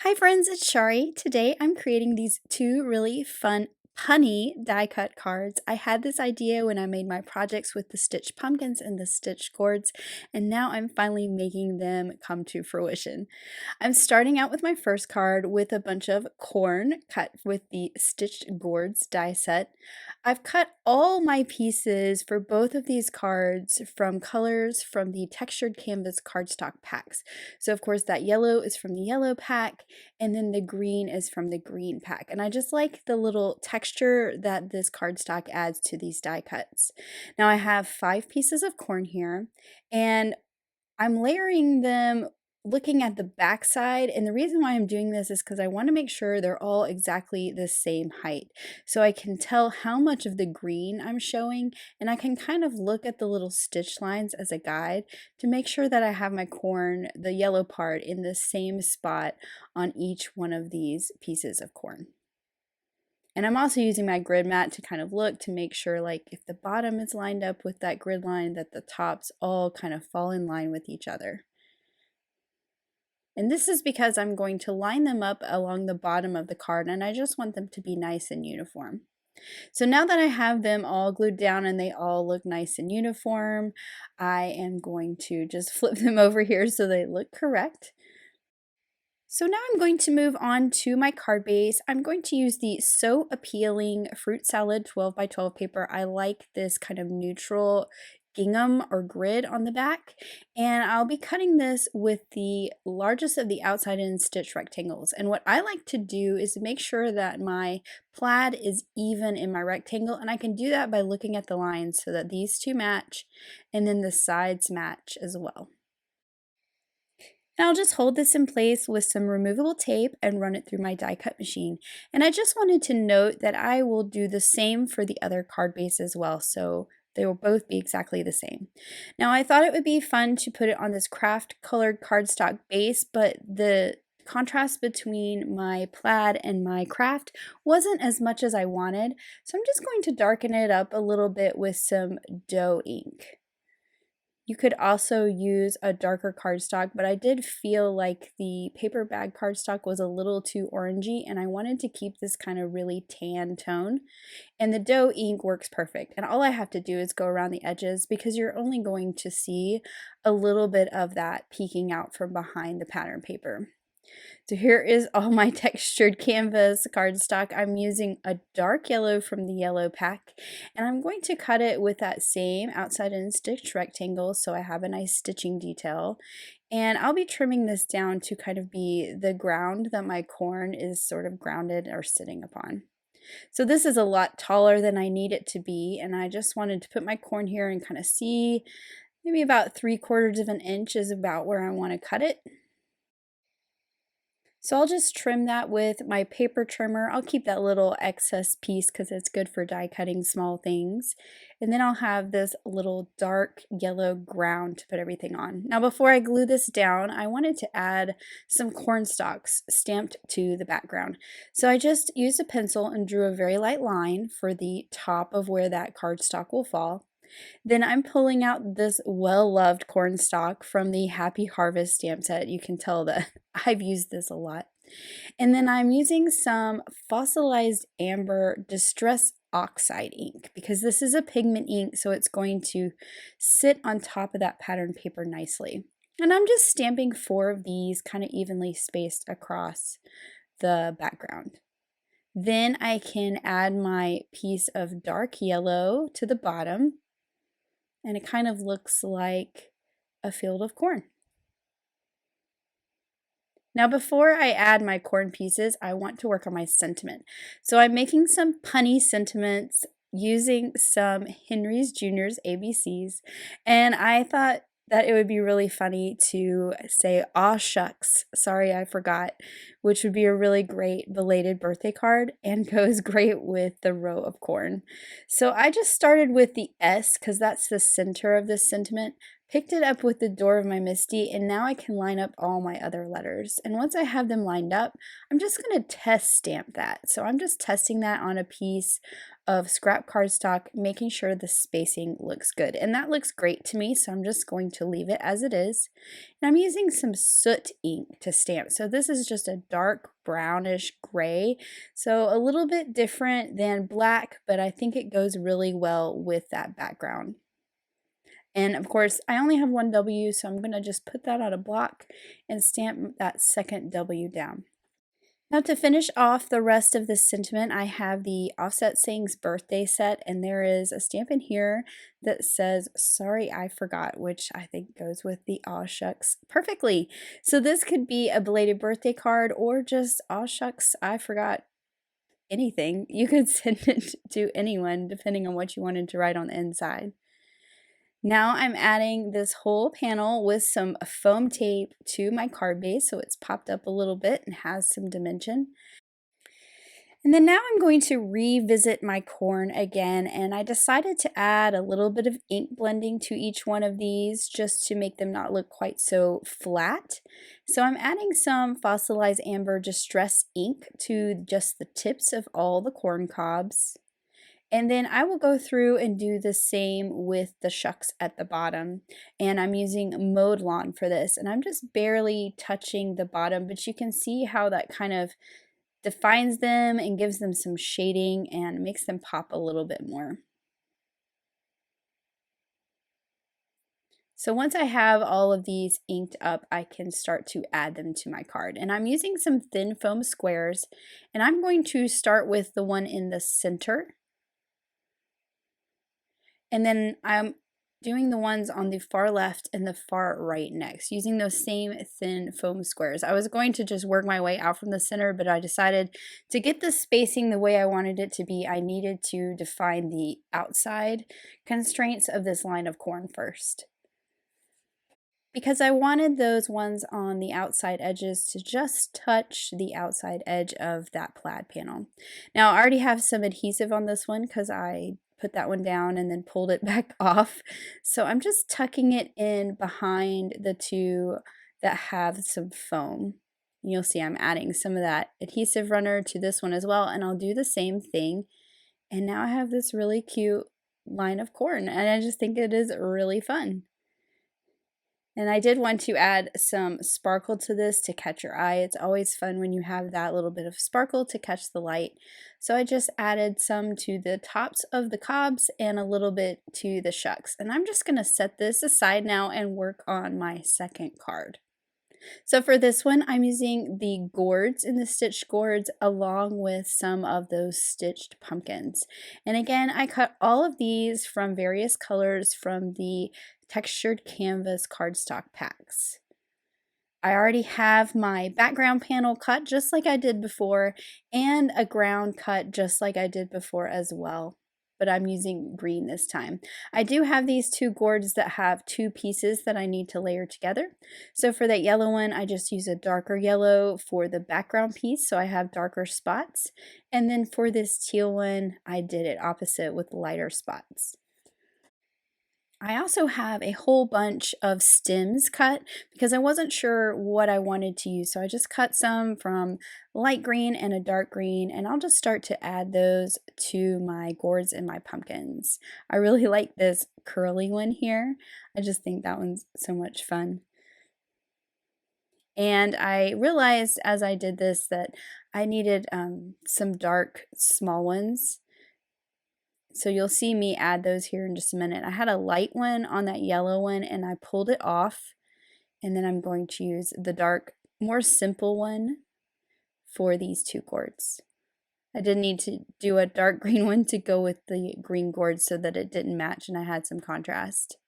Hi friends, it's Shari. Today I'm creating these two really fun punny die cut cards. I had this idea when I made my projects with the stitched pumpkins and the stitched gourds, and now I'm finally making them come to fruition. I'm starting out with my first card with a bunch of corn cut with the stitched gourds die set. I've cut all my pieces for both of these cards from colors from the textured canvas cardstock packs. So of course that yellow is from the yellow pack, and then the green is from the green pack. And I just like the little texture that this cardstock adds to these die cuts. Now I have 5 pieces of corn here, and I'm layering them looking at the back side, and the reason why I'm doing this is because I want to make sure they're all exactly the same height. So I can tell how much of the green I'm showing, and I can kind of look at the little stitch lines as a guide to make sure that I have my corn, the yellow part, in the same spot on each one of these pieces of corn. And I'm also using my grid mat to kind of look to make sure, like, if the bottom is lined up with that grid line, that the tops all kind of fall in line with each other. And this is because I'm going to line them up along the bottom of the card, and I just want them to be nice and uniform. So now that I have them all glued down and they all look nice and uniform, I am going to just flip them over here so they look correct. So now I'm going to move on to my card base. I'm going to use the So Appealing Fruit Salad 12 by 12 paper. I like this kind of neutral gingham or grid on the back, and I'll be cutting this with the largest of the outside in stitch rectangles. And what I like to do is make sure that my plaid is even in my rectangle, and I can do that by looking at the lines so that these two match and then the sides match as well. And I'll just hold this in place with some removable tape and run it through my die cut machine. And I just wanted to note that I will do the same for the other card base as well, so they will both be exactly the same. Now I thought it would be fun to put it on this craft colored cardstock base, but the contrast between my plaid and my craft wasn't as much as I wanted, so I'm just going to darken it up a little bit with some dough ink. You could also use a darker cardstock, but I did feel like the paper bag cardstock was a little too orangey, and I wanted to keep this kind of really tan tone. And the dough ink works perfect. And all I have to do is go around the edges because you're only going to see a little bit of that peeking out from behind the pattern paper. So here is all my textured canvas cardstock. I'm using a dark yellow from the yellow pack, and I'm going to cut it with that same outside in stitch rectangle so I have a nice stitching detail. And I'll be trimming this down to kind of be the ground that my corn is sort of grounded or sitting upon. So this is a lot taller than I need it to be, and I just wanted to put my corn here and kind of see maybe about 3/4 of an inch is about where I want to cut it. So I'll just trim that with my paper trimmer. I'll keep that little excess piece because it's good for die cutting small things. And then I'll have this little dark yellow ground to put everything on. Now before I glue this down, I wanted to add some corn stalks stamped to the background. So I just used a pencil and drew a very light line for the top of where that cardstock will fall. Then I'm pulling out this well-loved corn stalk from the Happy Harvest stamp set. You can tell that I've used this a lot. And then I'm using some fossilized amber distress oxide ink because this is a pigment ink, so it's going to sit on top of that pattern paper nicely. And I'm just stamping 4 of these kind of evenly spaced across the background. Then I can add my piece of dark yellow to the bottom, and it kind of looks like a field of corn. Now before I add my corn pieces, I want to work on my sentiment. So I'm making some punny sentiments using some Henry's Jr.'s ABCs, and I thought that it would be really funny to say, "Aw shucks, sorry I forgot," which would be a really great belated birthday card and goes great with the row of corn. So I just started with the S because that's the center of this sentiment, picked it up with the door of my Misty, and now I can line up all my other letters. And once I have them lined up, I'm just going to test stamp that. So I'm just testing that on a piece of scrap cardstock, making sure the spacing looks good. And that looks great to me, so I'm just going to leave it as it is. And I'm using some soot ink to stamp. So this is just a dark brownish gray. So a little bit different than black, but I think it goes really well with that background. And of course, I only have one W, so I'm going to just put that on a block and stamp that second W down. Now to finish off the rest of this sentiment, I have the Offset Sings birthday set, and there is a stamp in here that says, "Sorry I forgot," which I think goes with the aw shucks perfectly. So this could be a belated birthday card or just aw shucks I forgot anything. You could send it to anyone depending on what you wanted to write on the inside. Now I'm adding this whole panel with some foam tape to my card base so it's popped up a little bit and has some dimension. And then now I'm going to revisit my corn again, and I decided to add a little bit of ink blending to each one of these just to make them not look quite so flat. So I'm adding some fossilized amber distress ink to just the tips of all the corn cobs. And then I will go through and do the same with the shucks at the bottom. And I'm using Mowed Lawn for this. And I'm just barely touching the bottom, but you can see how that kind of defines them and gives them some shading and makes them pop a little bit more. So once I have all of these inked up, I can start to add them to my card. And I'm using some thin foam squares, and I'm going to start with the one in the center. And then I'm doing the ones on the far left and the far right next, using those same thin foam squares. I was going to just work my way out from the center, but I decided to get the spacing the way I wanted it to be, I needed to define the outside constraints of this line of corn first, because I wanted those ones on the outside edges to just touch the outside edge of that plaid panel. Now I already have some adhesive on this one because I put that one down and then pulled it back off. So I'm just tucking it in behind the two that have some foam. You'll see I'm adding some of that adhesive runner to this one as well, and I'll do the same thing. And now I have this really cute line of corn, and I just think it is really fun. And I did want to add some sparkle to this to catch your eye. It's always fun when you have that little bit of sparkle to catch the light. So I just added some to the tops of the cobs and a little bit to the shucks. And I'm just going to set this aside now and work on my second card. So for this one, I'm using the gourds in the stitched gourds along with some of those stitched pumpkins. And again, I cut all of these from various colors from the textured canvas cardstock packs. I already have my background panel cut just like I did before, and a ground cut just like I did before as well, but I'm using green this time. I do have these two gourds that have two pieces that I need to layer together. So for that yellow one, I just use a darker yellow for the background piece, so I have darker spots. And then for this teal one, I did it opposite with lighter spots. I also have a whole bunch of stems cut because I wasn't sure what I wanted to use. So I just cut some from light green and a dark green, and I'll just start to add those to my gourds and my pumpkins. I really like this curly one here. I just think that one's so much fun. And I realized as I did this that I needed some dark small ones. So you'll see me add those here in just a minute. I had a light one on that yellow one and I pulled it off, and then I'm going to use the dark, more simple one for these two gourds. I did need to do a dark green one to go with the green gourd so that it didn't match and I had some contrast.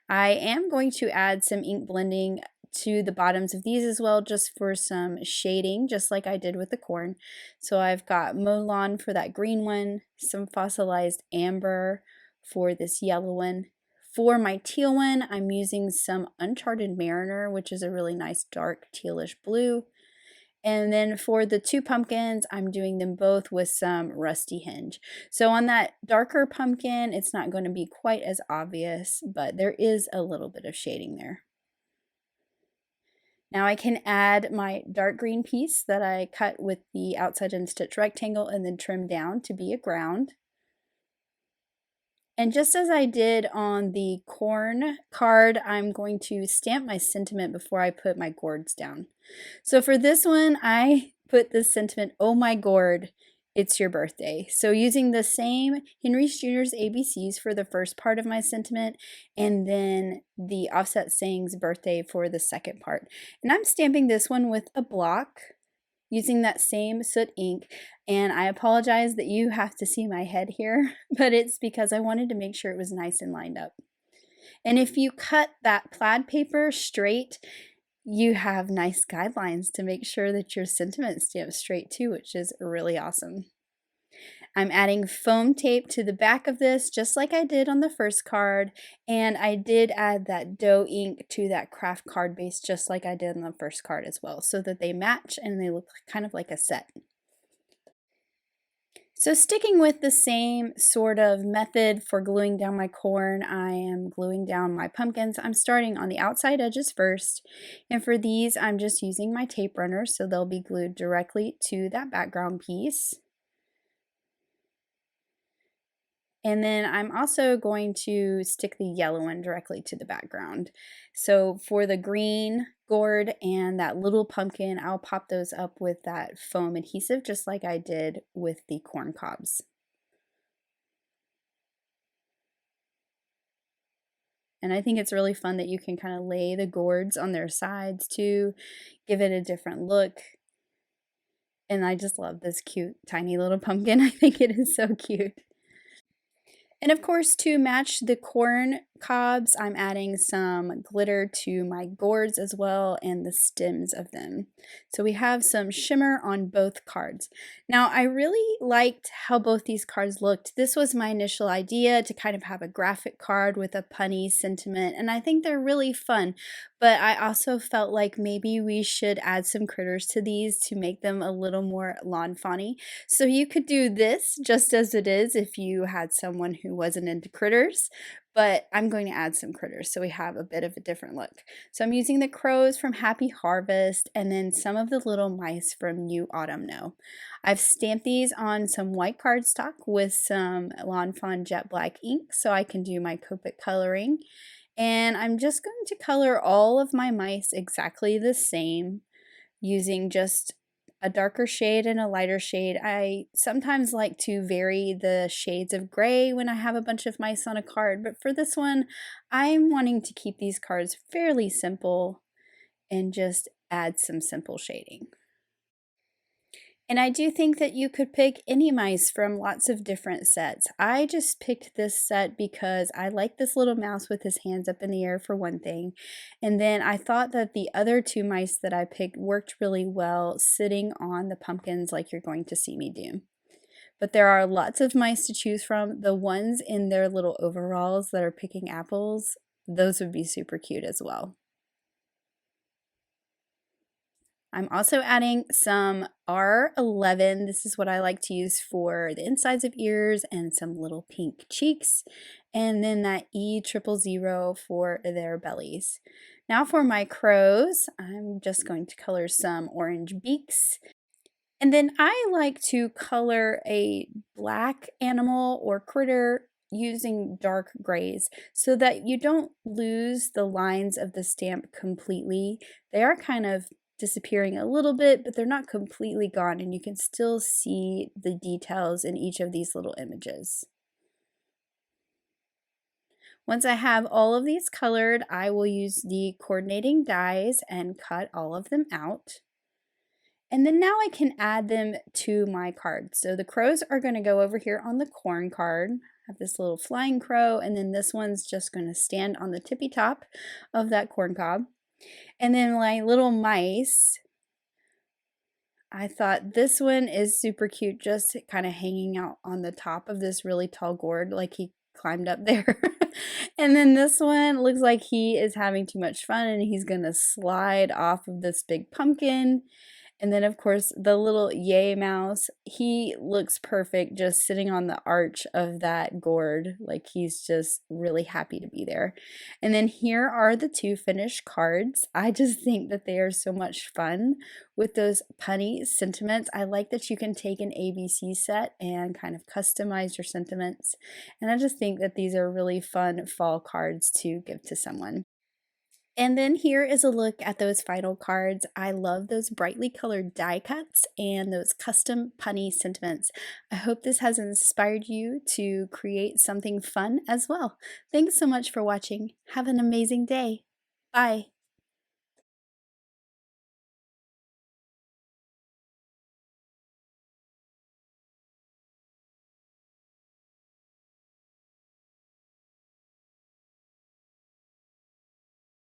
I am going to add some ink blending to the bottoms of these as well, just for some shading, just like I did with the corn. So I've got Mowed Lawn for that green one, some fossilized amber for this yellow one. For my teal one, I'm using some Uncharted Mariner, which is a really nice dark tealish blue. And then for the two pumpkins, I'm doing them both with some Rusty Hinge. So on that darker pumpkin, it's not going to be quite as obvious, but there is a little bit of shading there. Now I can add my dark green piece that I cut with the outside in stitch rectangle and then trim down to be a ground. And just as I did on the corn card, I'm going to stamp my sentiment before I put my gourds down. So for this one, I put the sentiment, "Oh my gourd, it's your birthday." So using the same Henry Jr.'s ABCs for the first part of my sentiment, and then the offset sayings birthday for the second part. And I'm stamping this one with a block using that same soot ink. And I apologize that you have to see my head here, but it's because I wanted to make sure it was nice and lined up. And if you cut that plaid paper straight, you have nice guidelines to make sure that your sentiment stamps straight too, which is really awesome. I'm adding foam tape to the back of this just like I did on the first card, and I did add that dough ink to that craft card base just like I did on the first card as well, so that they match and they look kind of like a set. So sticking with the same sort of method for gluing down my corn, I am gluing down my pumpkins. I'm starting on the outside edges first, and for these I'm just using my tape runner so they'll be glued directly to that background piece. And then I'm also going to stick the yellow one directly to the background. So for the green gourd and that little pumpkin, I'll pop those up with that foam adhesive just like I did with the corn cobs. And I think it's really fun that you can kind of lay the gourds on their sides too, give it a different look. And I just love this cute, tiny little pumpkin. I think it is so cute. And of course, to match the corn cobs, I'm adding some glitter to my gourds as well and the stems of them. So we have some shimmer on both cards. Now, I really liked how both these cards looked. This was my initial idea to kind of have a graphic card with a punny sentiment, and I think they're really fun. But I also felt like maybe we should add some critters to these to make them a little more lawn fawn-y. So you could do this just as it is if you had someone who wasn't into critters, but I'm going to add some critters so we have a bit of a different look. So I'm using the crows from Happy Harvest and then some of the little mice from New Autumn No. I've stamped these on some white cardstock with some Lawn Fawn Jet Black ink so I can do my Copic coloring. And I'm just going to color all of my mice exactly the same using just a darker shade and a lighter shade. I sometimes like to vary the shades of gray when I have a bunch of mice on a card, but for this one, I'm wanting to keep these cards fairly simple and just add some simple shading. And I do think that you could pick any mice from lots of different sets. I just picked this set because I like this little mouse with his hands up in the air for one thing. And then I thought that the other two mice that I picked worked really well sitting on the pumpkins like you're going to see me do. But there are lots of mice to choose from. The ones in their little overalls that are picking apples, those would be super cute as well. I'm also adding some R11. This is what I like to use for the insides of ears and some little pink cheeks. And then that E000 for their bellies. Now for my crows, I'm just going to color some orange beaks. And then I like to color a black animal or critter using dark grays so that you don't lose the lines of the stamp completely. They are kind of disappearing a little bit, but they're not completely gone, and you can still see the details in each of these little images. Once I have all of these colored, I will use the coordinating dies and cut all of them out. And then now I can add them to my card. So the crows are going to go over here on the corn card. I have this little flying crow, and then this one's just going to stand on the tippy top of that corn cob. And then my little mice, I thought this one is super cute, just kind of hanging out on the top of this really tall gourd like he climbed up there. And then this one looks like he is having too much fun and he's going to slide off of this big pumpkin. And then, of course, the little yay mouse, he looks perfect just sitting on the arch of that gourd. Like he's just really happy to be there. And then here are the two finished cards. I just think that they are so much fun with those punny sentiments. I like that you can take an ABC set and kind of customize your sentiments. And I just think that these are really fun fall cards to give to someone. And then here is a look at those final cards. I love those brightly colored die cuts and those custom punny sentiments. I hope this has inspired you to create something fun as well. Thanks so much for watching. Have an amazing day. Bye.